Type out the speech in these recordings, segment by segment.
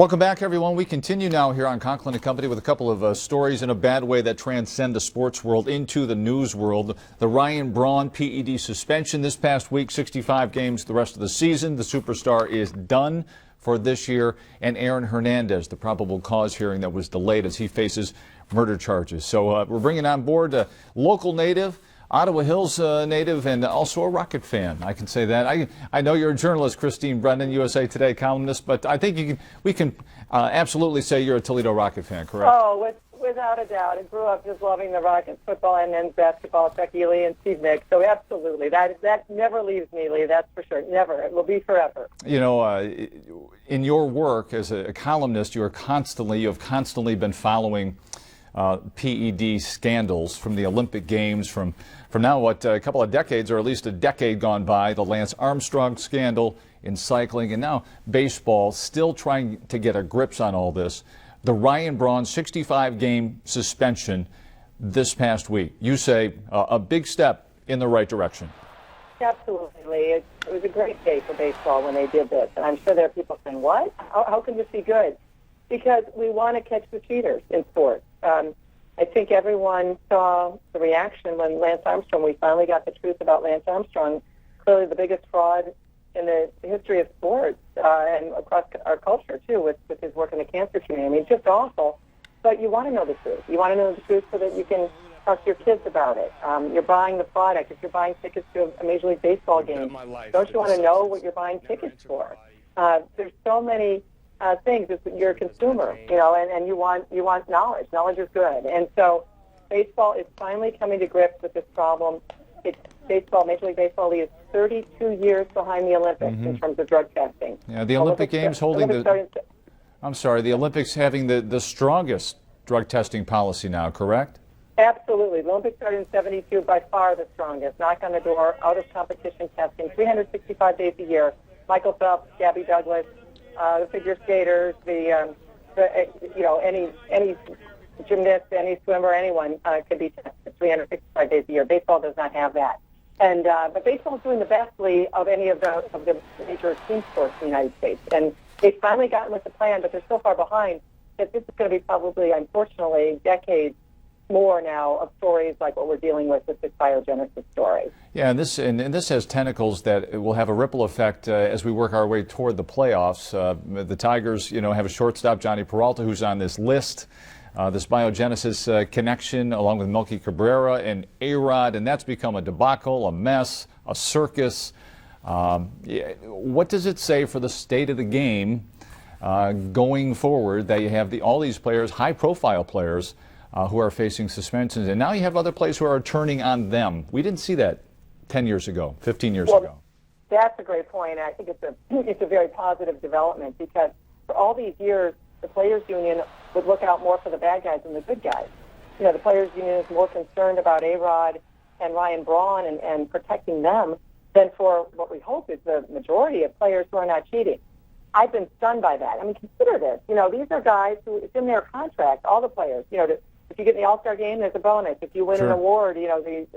Welcome back, everyone. We continue now here on Conklin & Company with a couple of stories in a bad way that transcend the sports world into the news world. The Ryan Braun PED suspension this past week, 65 games the rest of the season. The superstar is done for this year. And Aaron Hernandez, the probable cause hearing that was delayed as he faces murder charges. So we're bringing on board a local native, Ottawa Hills native, and also a Rocket fan. I can say that. I know you're a journalist, Christine Brennan, USA Today columnist, but I think we can absolutely say you're a Toledo Rocket fan, correct? Oh, without a doubt. I grew up just loving the Rockets, football and men's basketball, Chuck Ely and Steve Nick. So absolutely, that never leaves me, Lee. That's for sure. Never. It will be forever. You know, in your work as a columnist, you have constantly been following PED scandals from the Olympic Games, from now, what, a couple of decades, or at least a decade gone by, the Lance Armstrong scandal in cycling, and now baseball, still trying to get a grips on all this. The Ryan Braun 65-game suspension this past week. You say a big step in the right direction. Absolutely. It was a great day for baseball when they did this, and I'm sure there are people saying, what? How can this be good? Because we want to catch the cheaters in sports. I think everyone saw the reaction when Lance Armstrong, we finally got the truth about Lance Armstrong, clearly the biggest fraud in the history of sports and across our culture, too, with his work in the cancer community. I mean, it's just awful. But you want to know the truth. You want to know the truth so that you can talk to your kids about it. You're buying the product. If you're buying tickets to a Major League Baseball game, don't you want to know what you're buying tickets for? There's so many things. You're a consumer, you know, and you want knowledge. Knowledge is good. And so baseball is finally coming to grips with this problem. Major League Baseball is 32 years behind the Olympics in terms of drug testing. Yeah, the Olympic Games holding the Olympics having the strongest drug testing policy now, correct? Absolutely. The Olympics started in 72, by far the strongest. Knock on the door, out of competition testing, 365 days a year. Michael Phelps, Gabby Douglas, the figure skaters, any gymnast, any swimmer, anyone could be tested 365 days a year. Baseball does not have that. And but baseball is doing the best, Lee, of any of the major team sports in the United States. And they've finally gotten with the plan, but they're so far behind that this is going to be probably, unfortunately, decades more now of stories like what we're dealing with this biogenesis story. Yeah, and this has tentacles that will have a ripple effect as we work our way toward the playoffs. The Tigers, have a shortstop, Johnny Peralta, who's on this list. This biogenesis connection, along with Melky Cabrera and A-Rod, and that's become a debacle, a mess, a circus. What does it say for the state of the game going forward that you have all these players, high-profile players, who are facing suspensions, and now you have other players who are turning on them? We didn't see that 10 years ago, 15 years ago. That's a great point. I think it's a very positive development, because for all these years, the Players Union would look out more for the bad guys than the good guys. The Players Union is more concerned about A-Rod and Ryan Braun and protecting them than for what we hope is the majority of players who are not cheating. I've been stunned by that. I mean, consider this. These are guys who, it's in their contract, all the players. If you get in the All-Star game, there's a bonus. If you win an award, the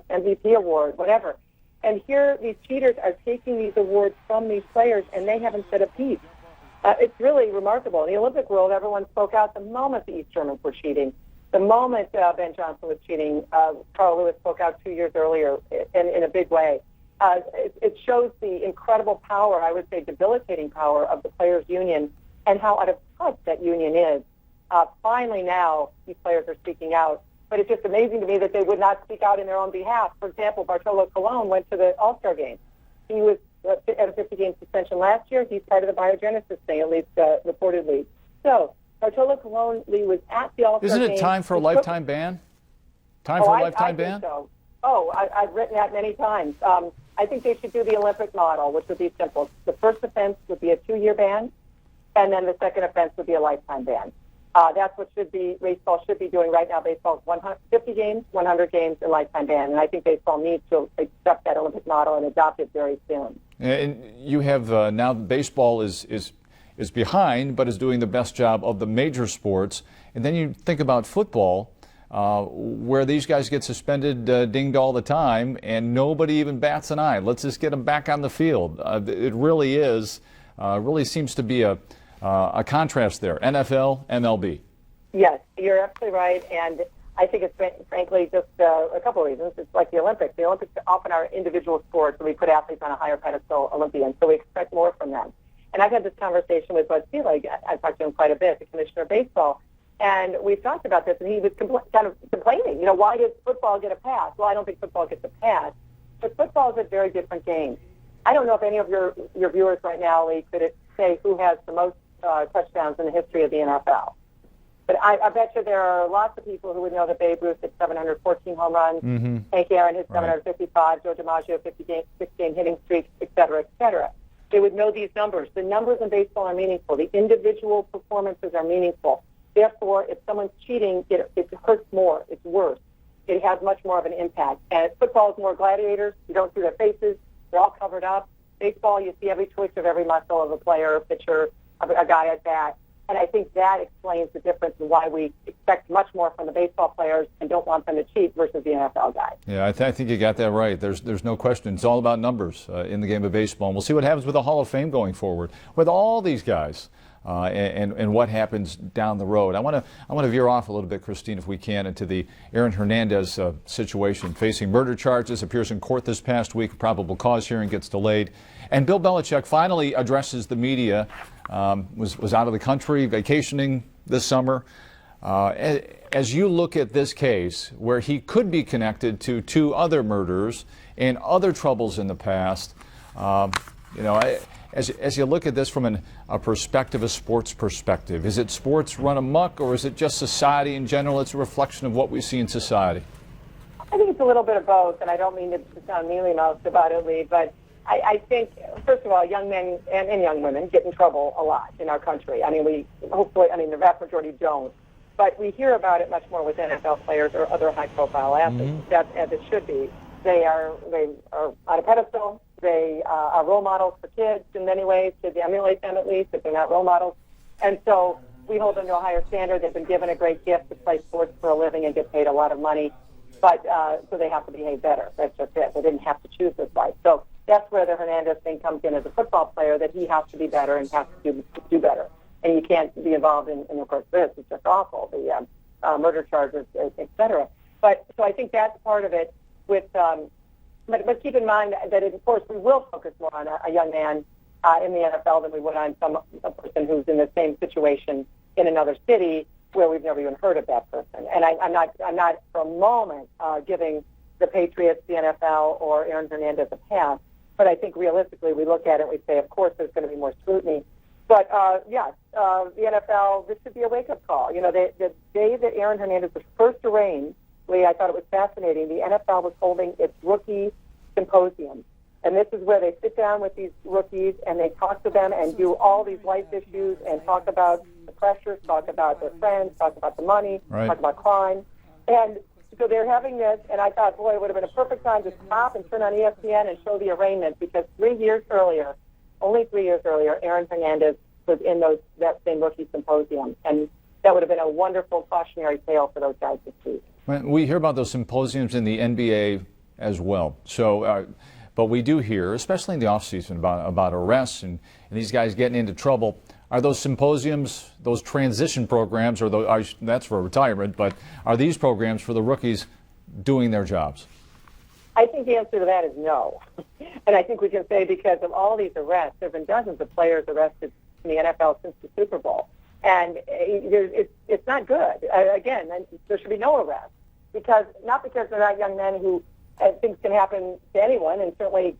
MVP award, whatever. And here, these cheaters are taking these awards from these players, and they haven't said a peep. It's really remarkable. In the Olympic world, everyone spoke out the moment the East Germans were cheating. The moment Ben Johnson was cheating, Carl Lewis spoke out 2 years earlier in a big way. It shows the incredible power, I would say debilitating power, of the Players Union and how out of touch that union is. Finally now, these players are speaking out. But it's just amazing to me that they would not speak out in their own behalf. For example, Bartolo Colon went to the All-Star game. He was at a 50-game suspension last year. He's part of the biogenesis thing, at least reportedly. So Bartolo Colon, Lee, was at the All-Star game. Isn't it time for a lifetime ban? Time for a lifetime ban? So. I've written that many times. I think they should do the Olympic model, which would be simple. The first offense would be a 2-year ban, and then the second offense would be a lifetime ban. That's what baseball should be doing right now. Baseball's 50 games, 100 games, and lifetime ban. And I think baseball needs to accept that Olympic model and adopt it very soon. And you have now baseball is behind, but is doing the best job of the major sports. And then you think about football, where these guys get suspended, dinged all the time, and nobody even bats an eye. Let's just get them back on the field. It really is, really seems to be a a contrast there, NFL, MLB. Yes, you're absolutely right, and I think it's frankly just a couple of reasons. It's like the Olympics. The Olympics often are individual sports, and we put athletes on a higher pedestal, Olympians, so we expect more from them. And I've had this conversation with Bud Selig. I've talked to him quite a bit, the commissioner of baseball, and we've talked about this, and he was kind of complaining, why does football get a pass? Well, I don't think football gets a pass, but football is a very different game. I don't know if any of your viewers right now, Lee, could say who has the most touchdowns in the history of the NFL. But I bet you there are lots of people who would know that Babe Ruth hit 714 home runs, Hank Aaron hit 755, Joe DiMaggio 6-game hitting streak, et cetera, et cetera. They would know these numbers. The numbers in baseball are meaningful. The individual performances are meaningful. Therefore, if someone's cheating, it hurts more. It's worse. It has much more of an impact. And football is more gladiators. You don't see their faces. They're all covered up. Baseball, you see every twitch of every muscle of a player, pitcher, a guy at bat. And I think that explains the difference in why we expect much more from the baseball players and don't want them to cheat versus the NFL guys. Yeah, I think you got that right. There's no question. It's all about numbers in the game of baseball. And we'll see what happens with the Hall of Fame going forward with all these guys and what happens down the road. I want to veer off a little bit, Christine, if we can, into the Aaron Hernandez situation. Facing murder charges, appears in court this past week. Probable cause hearing gets delayed. And Bill Belichick finally addresses the media. Was out of the country vacationing this summer. As you look at this case, where he could be connected to 2 other murders and other troubles in the past, as you look at this from a perspective, a sports perspective, is it sports run amok, or is it just society in general? It's a reflection of what we see in society. I think it's a little bit of both, and I don't mean to sound mealy-mouthed about it, Lee, but I think, first of all, young men and young women get in trouble a lot in our country. I mean, the vast majority don't. But we hear about it much more with NFL players or other high-profile athletes. That's as it should be. They are on a pedestal. They are role models for kids in many ways. Kids emulate them, at least, if they're not role models. And so we hold them to a higher standard. They've been given a great gift to play sports for a living and get paid a lot of money. But so they have to behave better. That's just it. They didn't have to choose this life. So that's where the Hernandez thing comes in as a football player, that he has to be better and has to do better. And you can't be involved in of course, this. It's just awful, the murder charges, et cetera. But so I think that's part of it. But keep in mind that, of course, we will focus more on a young man in the NFL than we would on a person who's in the same situation in another city where we've never even heard of that person. And I'm not for a moment giving the Patriots, the NFL, or Aaron Hernandez a pass. But I think realistically, we look at it and we say, of course, there's going to be more scrutiny. But yes, the NFL, this should be a wake-up call. The day that Aaron Hernandez was first arraigned, Lee, I thought it was fascinating. The NFL was holding its rookie symposium. And this is where they sit down with these rookies and they talk to them and do all these life issues and talk about the pressures, talk about their friends, talk about the money, talk about crime. And so they're having this, and I thought, boy, it would have been a perfect time to stop and turn on ESPN and show the arraignment, because 3 years earlier, only 3 years earlier, Aaron Hernandez was in that same rookie symposium. And that would have been a wonderful cautionary tale for those guys to see. We hear about those symposiums in the NBA as well. So, but we do hear, especially in the offseason, about arrests and these guys getting into trouble. Are those symposiums, those transition programs, or that's for retirement, but are these programs for the rookies doing their jobs? I think the answer to that is no. And I think we can say because of all these arrests, there have been dozens of players arrested in the NFL since the Super Bowl. And it's not good. Again, there should be no arrest. Not because they're not young men who things can happen to anyone, and certainly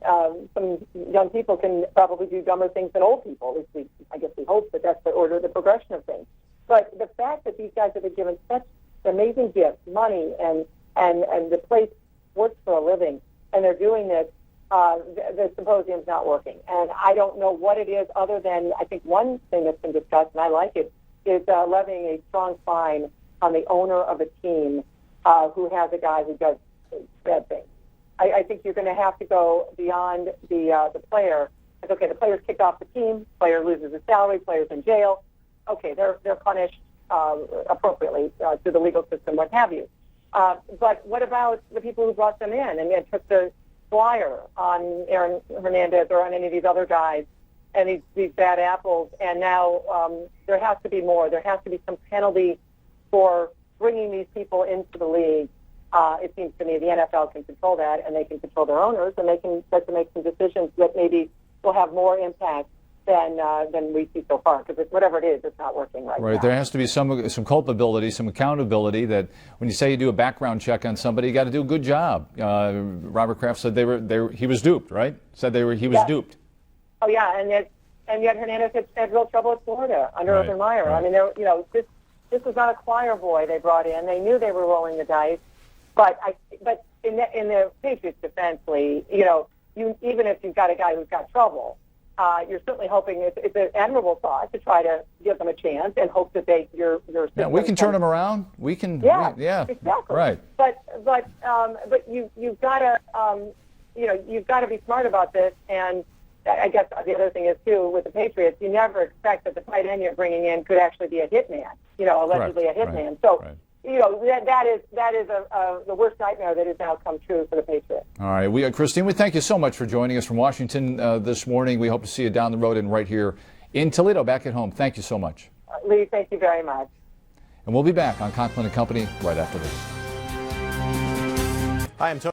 some young people can probably do dumber things than old people. At least I guess we hope that that's the order, the progression of things. But the fact that these guys have been given such amazing gifts, money, and the place works for a living, and they're doing this, the symposium's not working. And I don't know what it is other than, I think one thing that's been discussed, and I like it, is levying a strong fine on the owner of a team who has a guy who does bad things. I think you're going to have to go beyond the player. It's okay, the player's kicked off the team, player loses his salary, player's in jail. Okay, they're punished appropriately through the legal system, what have you. But what about the people who brought them in and took the flyer on Aaron Hernandez or on any of these other guys and these bad apples. And now there has to be more. There has to be some penalty for bringing these people into the league. It seems to me the NFL can control that, and they can control their owners, and they can start to make some decisions that maybe will have more impact than we see so far, because whatever it is, it's not working right now. There has to be some culpability, some accountability, that when you say you do a background check on somebody, you got to do a good job. Robert Kraft said he was duped, right? Said he was duped. Oh yeah, and yet Hernandez had real trouble at Florida under Urban Meyer. Right. I mean, this was not a choir boy they brought in. They knew they were rolling the dice, but in the Patriots' defense, Lee, even if you've got a guy who's got trouble, you're certainly hoping it's an admirable thought to try to give them a chance and hope that your system we can turn them around. We can. Yeah, exactly. Right. But you've got to you've got to be smart about this. And I guess the other thing is too, with the Patriots, you never expect that the tight end you're bringing in could actually be a hitman. Allegedly a hitman. Right. So. Right. That is the worst nightmare that has now come true for the Patriots. All right, Christine, we thank you so much for joining us from Washington this morning. We hope to see you down the road and right here in Toledo, back at home. Thank you so much. Lee, thank you very much. And we'll be back on Conklin and Company right after this. Hi, I'm Tony.